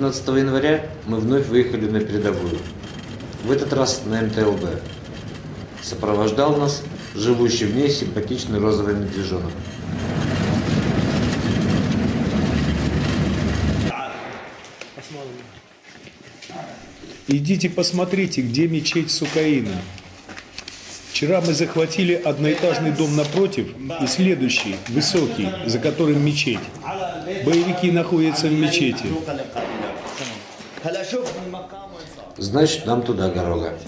15 января мы вновь выехали на передовую. В этот раз на МТЛБ. Сопровождал нас живущий в ней симпатичный розовый медвежонок. Идите посмотрите, где мечеть Сукаина. Вчера мы захватили одноэтажный дом напротив и следующий, высокий, за которым мечеть. Боевики находятся в мечети. Значит, нам туда дорога.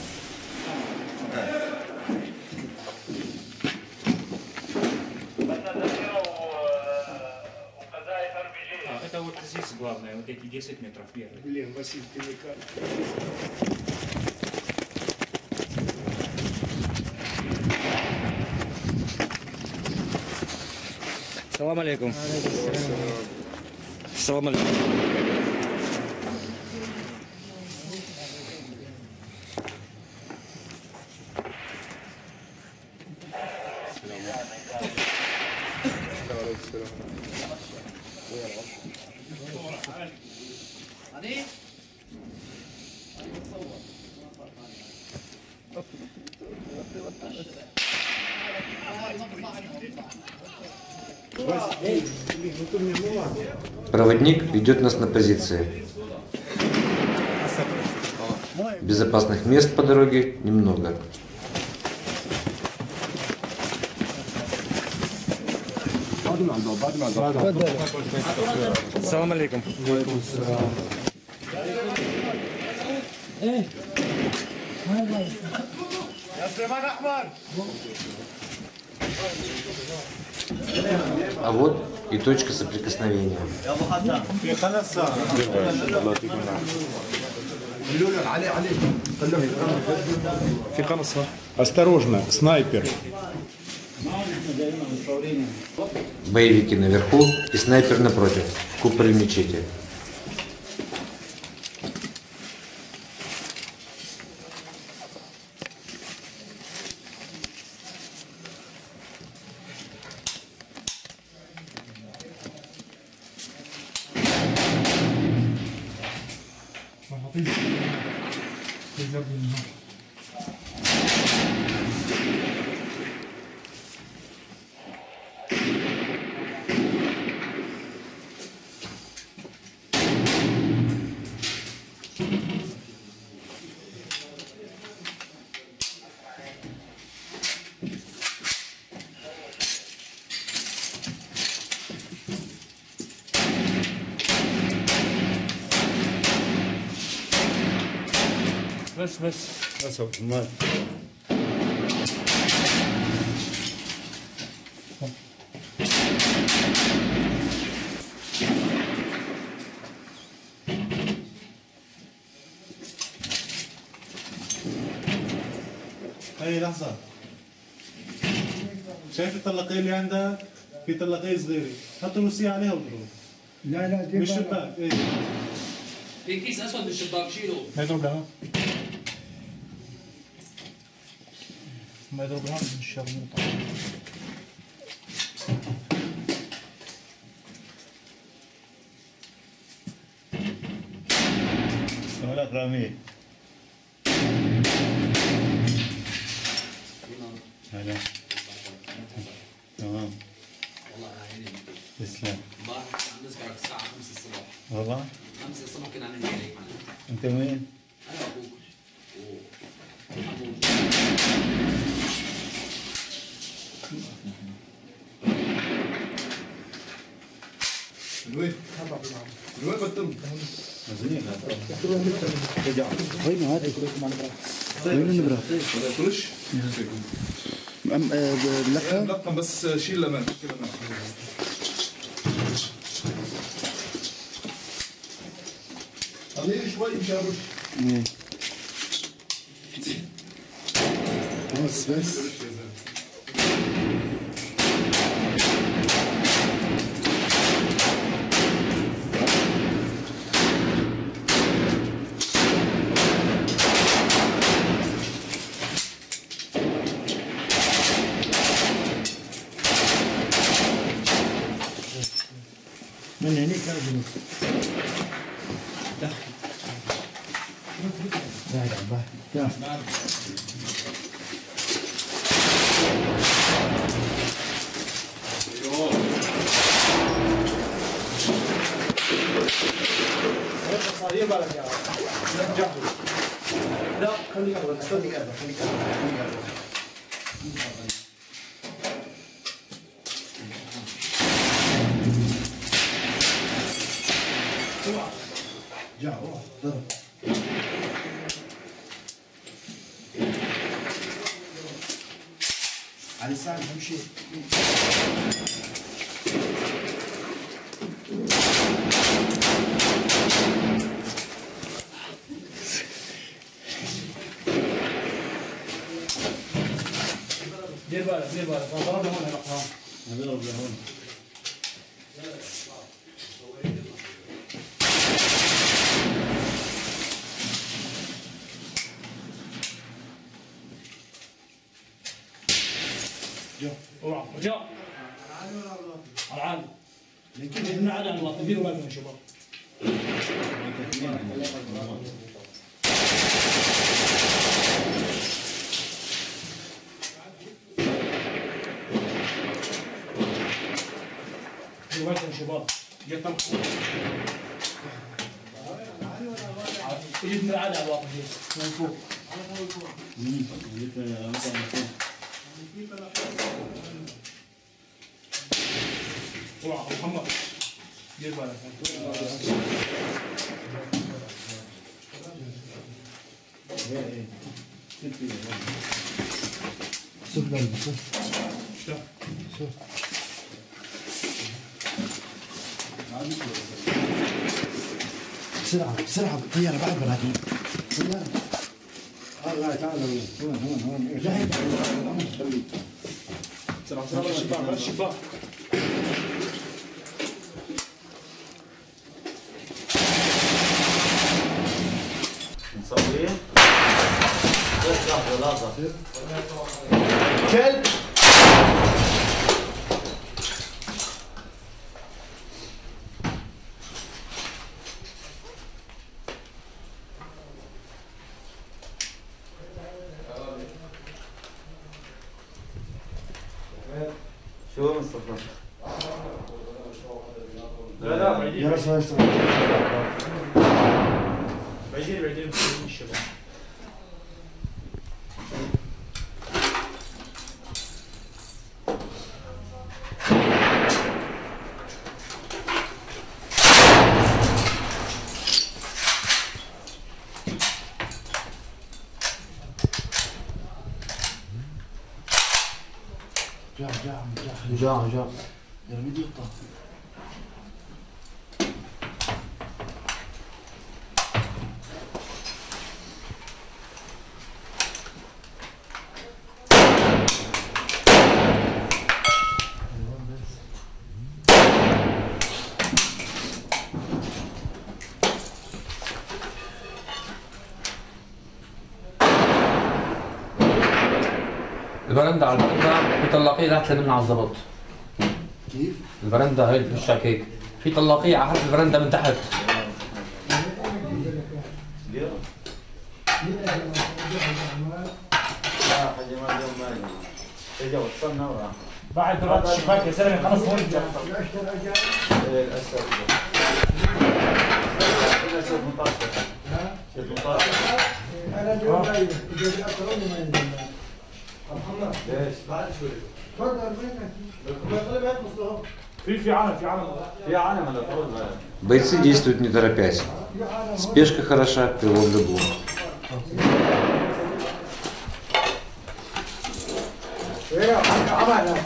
Это вот здесь главное, вот эти 10 метров вверх. Блин, Василий, ты не Салам алейкум. Салам алейкум. Проводник ведет нас на позиции. Безопасных мест по дороге немного. Салам алейкум. А вот и точка соприкосновения. Осторожно, снайпер. Боевики наверху и снайпер напротив, в куполе мечети. بس هاي لحظة، شايف الطلقية اللي عندك؟ في طلقية صغيرة، حط روسية عليها واضرب. لا دي بالشباك، ايه. في كيس اسود بالشباك شيله. ما يضرب لها. ما يضرب لها من الشرموطة. هلاك رامية. هلا. تمام. والله عيني. تسلم. امبارح عم نذكرك الساعة 5 الصبح. والله؟ 5 الصبح كنا عم نحكي عليك معنا. أنت وين؟ أنا وأبوك. وحمود. وين؟ وين بتم؟ زين وين هذا؟ وين النبرة؟ فرش؟ ملقم؟ ملقم بس شيل لمن. خليه شوي مشان رش. بس من هناك قاعد عباه يا لا خليك ابدا خليك على الساعة نمشي دير بالك ضربنا هون نضرب لهون اوعى رجاء على العالي لكن جبنا على الله ديروا بالكم يا شباب ديروا بالكم يا شباب جبنا جبنا على الواقع من فوق اوعى محمد دير بالك بسرعة بسرعة طيارة بعد براكين طيارة لا تعال هون جاهز بسرعة بسرعة بلا الشباك مصورين بس لحظة لحظة كلب شو مصطفى؟ لا بعيدين يا رسول الله بعيدين الشباب جاء يا رميد يقطع البرندة على البرندة في طلاقية تحت منها على الضبط. كيف؟ البرندة هي في وشك هيك في طلاقية على حرف البرندة من تحت. بعد براد الشباك يا زلمه خلص هون انا اليوم جاي بدي اكرمني ما ينزل محمد ليش؟ بعد شوي تفضل وينك؟ في علم في علم على طول. Бойцы действуют не торопясь. Спешка хороша при ловле блох. عمل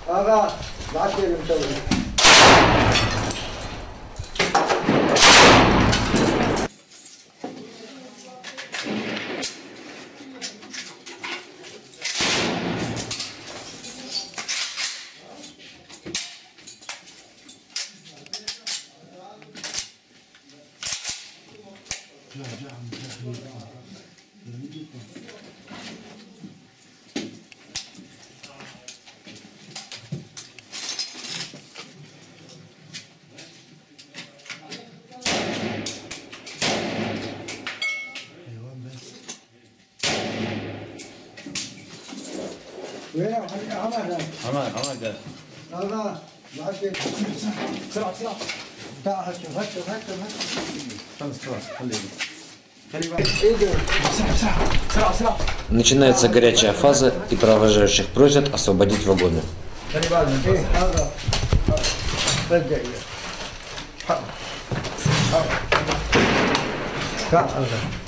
هذا العشية اللي مسوي وين عمل عمل هذا معك بسرعه بسرعه تعال هات Начинается горячая фаза, и провожающих просят освободить вагоны. هذا بدأ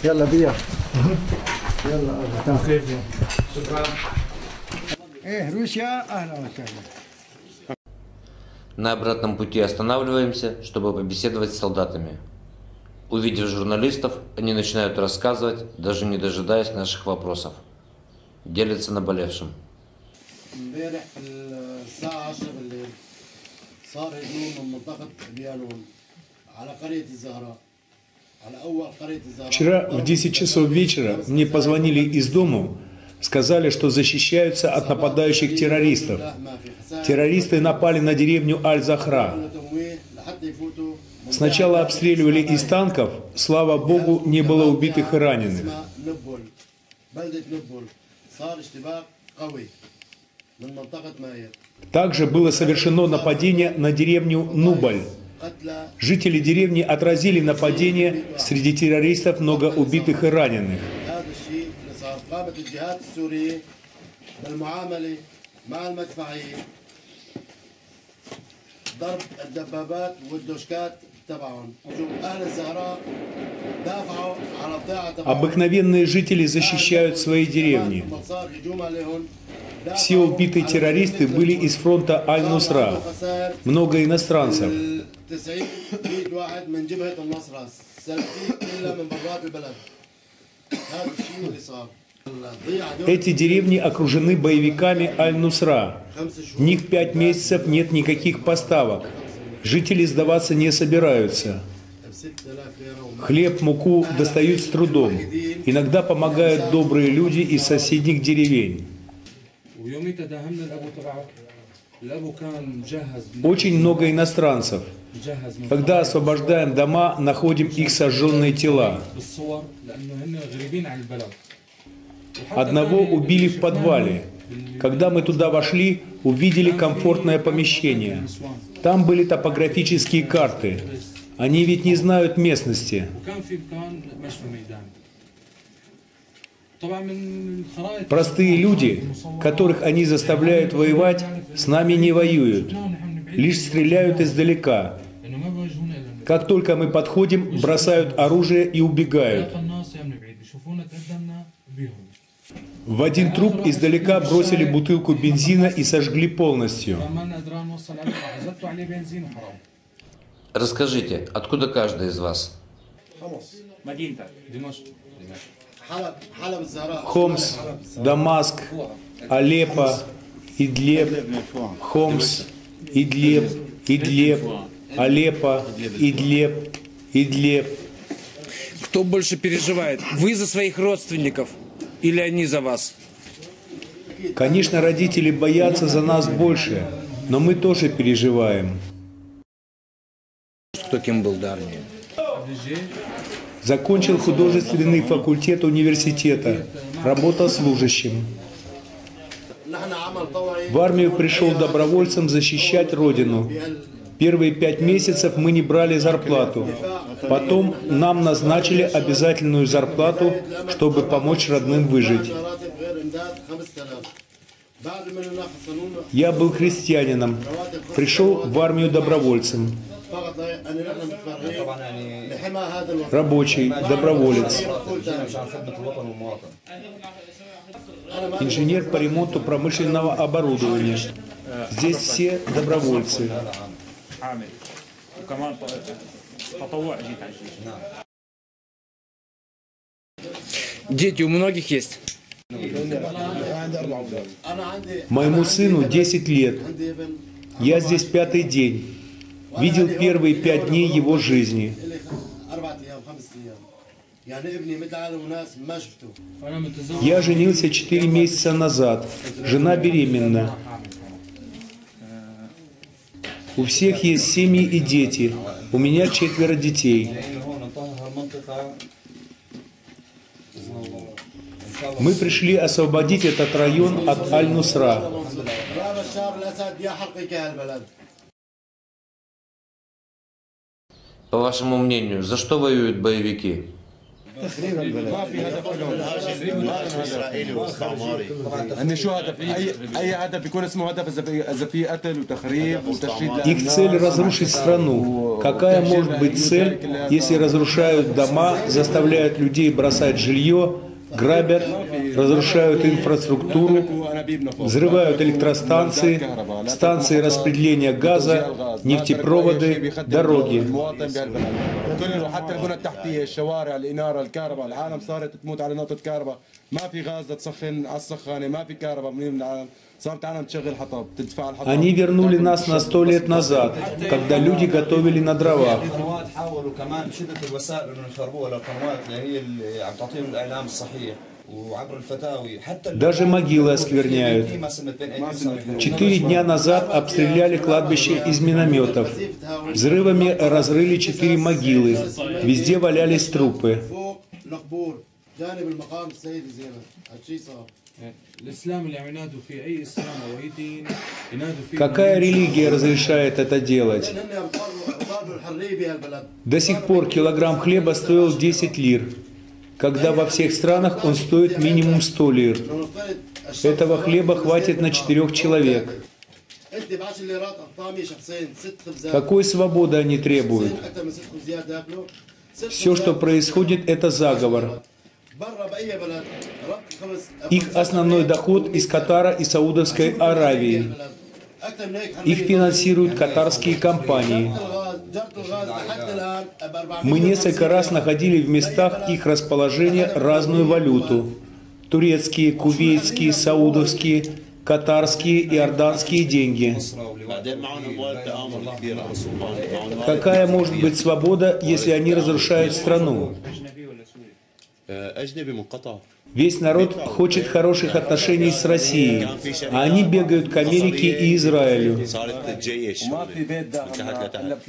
يلا بيا يلا شكرا روسيا اهلا وسهلا. На обратном пути останавливаемся, чтобы побеседовать с солдатами. Увидев журналистов, они начинают рассказывать, даже не дожидаясь наших вопросов. Делятся наболевшим. امبارح الساعة 10 بالليل صار هجوم من منطقة بيانون على قرية الزهراء على أول قرية الزهراء. Вчера в 10 часов вечера мне позвонили из дому, сказали, что защищаются от нападающих террористов. Террористы напали на деревню Аль-Захра. Сначала обстреливали из танков, слава богу, не было убитых и раненых. Также было совершено нападение на деревню Нубль. Жители деревни отразили нападение, среди террористов много убитых и раненых. ضرب الدبابات والدوشكات تبعهم. أهل الزهراء دافعوا على الضيعة تبعهم. Обыкновенные жители защищают свои деревни. Все убитые террористы были из фронта Аль-Нусра. Много иностранцев. Эти деревни окружены боевиками Аль-Нусра. В них 5 месяцев нет никаких поставок. Жители сдаваться не собираются. Хлеб, муку достают с трудом. Иногда помогают добрые люди из соседних деревень. Очень много иностранцев. Когда освобождаем дома, находим их сожженные тела. Одного убили в подвале. Когда мы туда вошли, увидели комфортное помещение. Там были топографические карты. Они ведь не знают местности. Простые люди, которых они заставляют воевать, с нами не воюют. Лишь стреляют издалека. Как только мы подходим, бросают оружие и убегают. В один труп издалека бросили бутылку бензина и сожгли полностью. Расскажите, откуда каждый из вас? Хомс, Дамаск, Алеппо, Идлиб, Хомс, Идлиб, Идлиб, Алеппо, Идлиб, Идлиб. Кто больше переживает? Вы за своих родственников или они за вас? Конечно, родители боятся за нас больше, но мы тоже переживаем. Кто кем был до армии? Закончил художественный факультет университета, работал служащим. В армию пришел добровольцем защищать родину. Первые 5 месяцев мы не брали зарплату. Потом нам назначили обязательную зарплату, чтобы помочь родным выжить. Я был крестьянином, пришел в армию добровольцем. Рабочий, доброволец. Инженер по ремонту промышленного оборудования. Здесь все добровольцы. Дети у многих есть? Моему сыну 10 лет. Я здесь 5-й день. Видел первые 5 дней его жизни. Я женился 4 месяца назад. Жена беременна. У всех есть семьи и дети. У меня 4 детей. Мы пришли освободить этот район от Аль-Нусра. يا بشار الاسد يا حرقك هالبلد. По вашему мнению, за что воюют боевики? Их цель разрушить страну. Какая может быть цель, если разрушают дома, заставляют людей бросать жилье, грабят, разрушают инфраструктуру, взрывают электростанции, станции распределения газа, нефтепроводы, дороги. Они вернули нас на 100 лет назад, когда люди готовили на дровах. Даже могилы оскверняют. 4 дня назад обстреляли кладбище из минометов. Взрывами разрыли 4 могилы. Везде валялись трупы. Какая религия разрешает это делать? До сих пор килограмм хлеба стоил 10 лир, когда во всех странах он стоит минимум 100 лир. Этого хлеба хватит на 4 человек. Какой свободы они требуют? Все, что происходит, это заговор. Их основной доход из Катара и Саудовской Аравии. Их финансируют катарские компании. Мы несколько раз находили в местах их расположения разную валюту. Турецкие, кувейтские, саудовские, катарские и иорданские деньги. Какая может быть свобода, если они разрушают страну? Весь народ хочет хороших отношений с Россией, а они бегают к Америке и Израилю.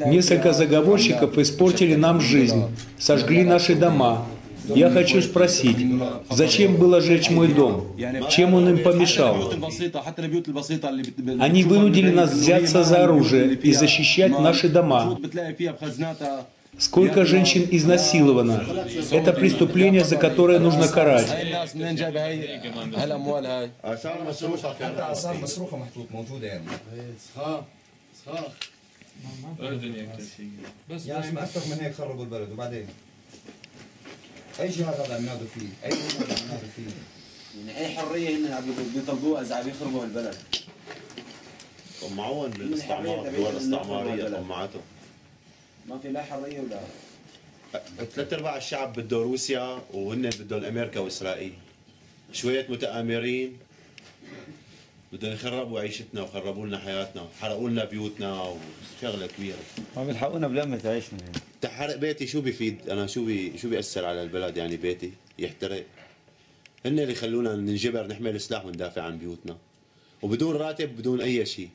Несколько заговорщиков испортили нам жизнь, сожгли наши дома. Я хочу спросить, зачем было жечь мой дом? Чем он им помешал? Они вынудили нас взяться за оружие и защищать наши дома. Сколько женщин изнасиловано? Это преступление, за которое нужно карать. اي جهاد هذا عم ينادوا فيه؟ اي امور عم ينادوا فيه؟ يعني اي حريه هن بيطلبوها اذا عم يخربوا البلد. طمعوهم بالاستعمار، الدول الاستعماريه طمعتهم. ما في لا حريه ولا 3/4 الشعب بده روسيا وهن بدهم امريكا واسرائيل. شويه متآمرين بدهم يخربوا عيشتنا وخربوا لنا حياتنا، حرقوا لنا بيوتنا وشغله كبيره. ما بيلحقونا بلمة عيشنا. تحرق بيتي شو بيفيد؟ انا شو بيأثر على البلد يعني بيتي يحترق؟ هن اللي يخلونا ننجبر نحمل سلاح وندافع عن بيوتنا. وبدون راتب بدون اي شيء.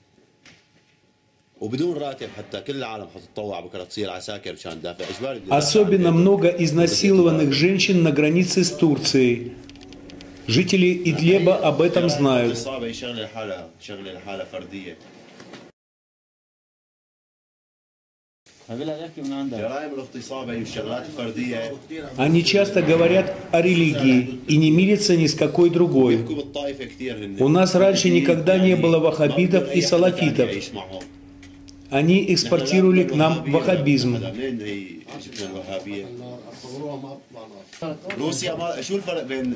وبدون راتب حتى كل العالم حتتطوع بكره تصير عساكر مشان ندافع اجباري. Особенно много изнасилованных женщин на границе с Турцией. Жители Идлеба об этом знают. Они часто говорят о религии и не мирятся ни с какой другой. У нас раньше никогда не было ваххабитов и салафитов. Они экспортировали к нам ваххабизм.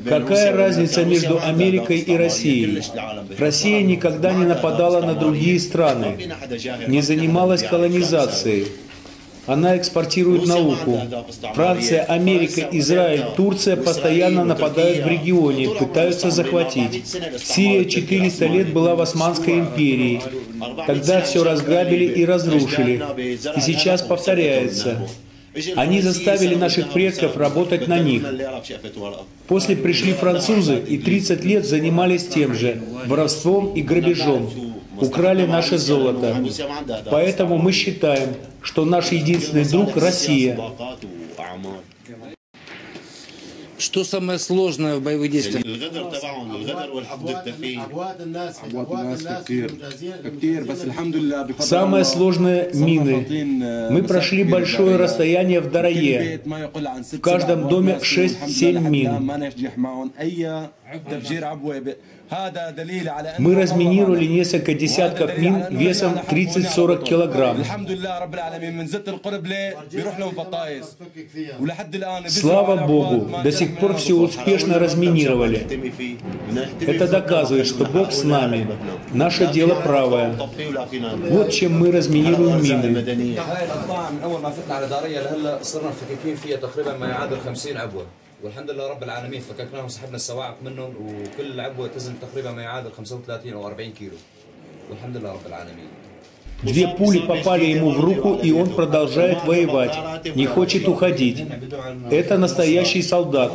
Какая разница между Америкой и Россией? Россия никогда не нападала на другие страны, не занималась колонизацией. Она экспортирует науку. Франция, Америка, Израиль, Турция постоянно нападают в регионе, пытаются захватить. Сирия 400 лет была в Османской империи. Тогда все разграбили и разрушили. И сейчас повторяется. Они заставили наших предков работать на них. После пришли французы и 30 лет занимались тем же, воровством и грабежом. Украли наше золото. Поэтому мы считаем, что наш единственный друг – Россия. Что самое сложное в боевых действиях? الغدر تبعهم الغدر والحقد الدفين. عبوات الناس كتير بس الحمد لله بفضل Самое сложное – мины. Мы прошли большое расстояние в Дарае. В каждом доме 6-7 мин. Мы разминировали несколько десятков мин весом 30-40 килограмм. Слава Богу, до сих пор все успешно разминировали. Это доказывает, что Бог с нами. Наше дело правое. Вот чем мы разминируем мины. والحمد لله رب العالمين فككناهم وسحبنا السواعق منهم وكل عبوه تزن تقريبا ما يعادل 35 او 40 كيلو والحمد لله رب العالمين. 2 пули попали ему в руку, и он продолжает воевать, не хочет уходить. Это настоящий солдат.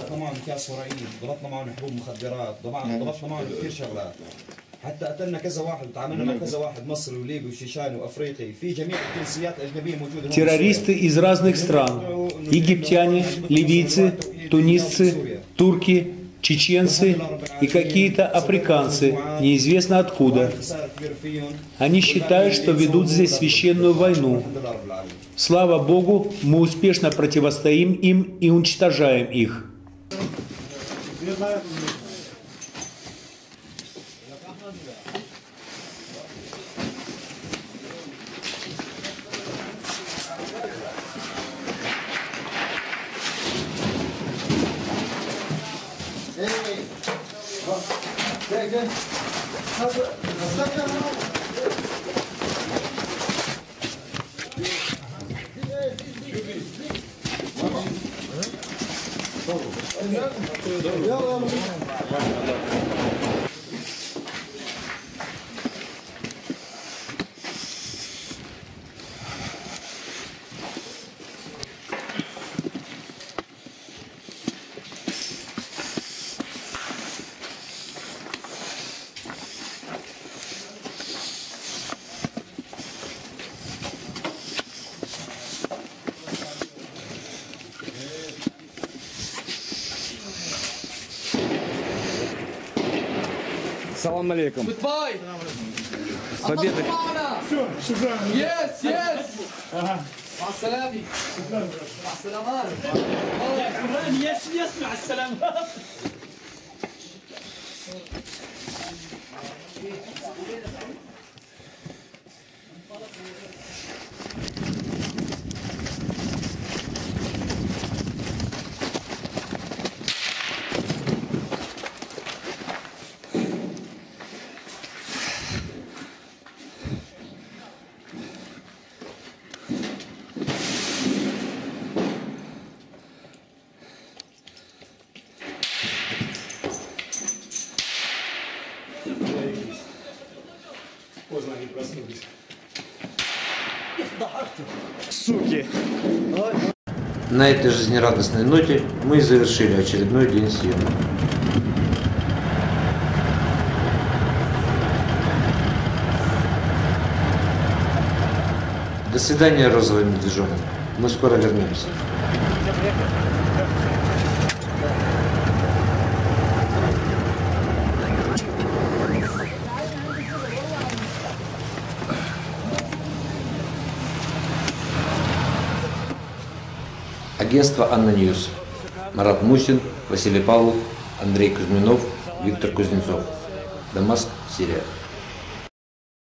حتى قتلنا كذا واحد وتعاملنا مع كذا واحد مصري وليبي وشيشاني وافريقي في جميع الجنسيات الاجنبيه موجوده. Террористы из разных стран. Египтяне, ливийцы, тунисцы, турки, чеченцы и какие-то африканцы, неизвестно откуда. Они считают, что ведут здесь священную войну. Слава Богу, мы успешно противостоим им и уничтожаем их. Салам алейкум. С победой. Yes, yes. مع السلامة. مع السلامة. يس يس مع السلامة. Поздно они проснулись. Суки. На этой жизнерадостной ноте мы завершили очередной день съемок. До свидания, розовый медвежонок. Мы скоро вернемся. Агентство Анна Ньюс. Марат Мусин, Василий Павлов, Андрей Кузьминов, Виктор Кузнецов. Дамаск, Сирия.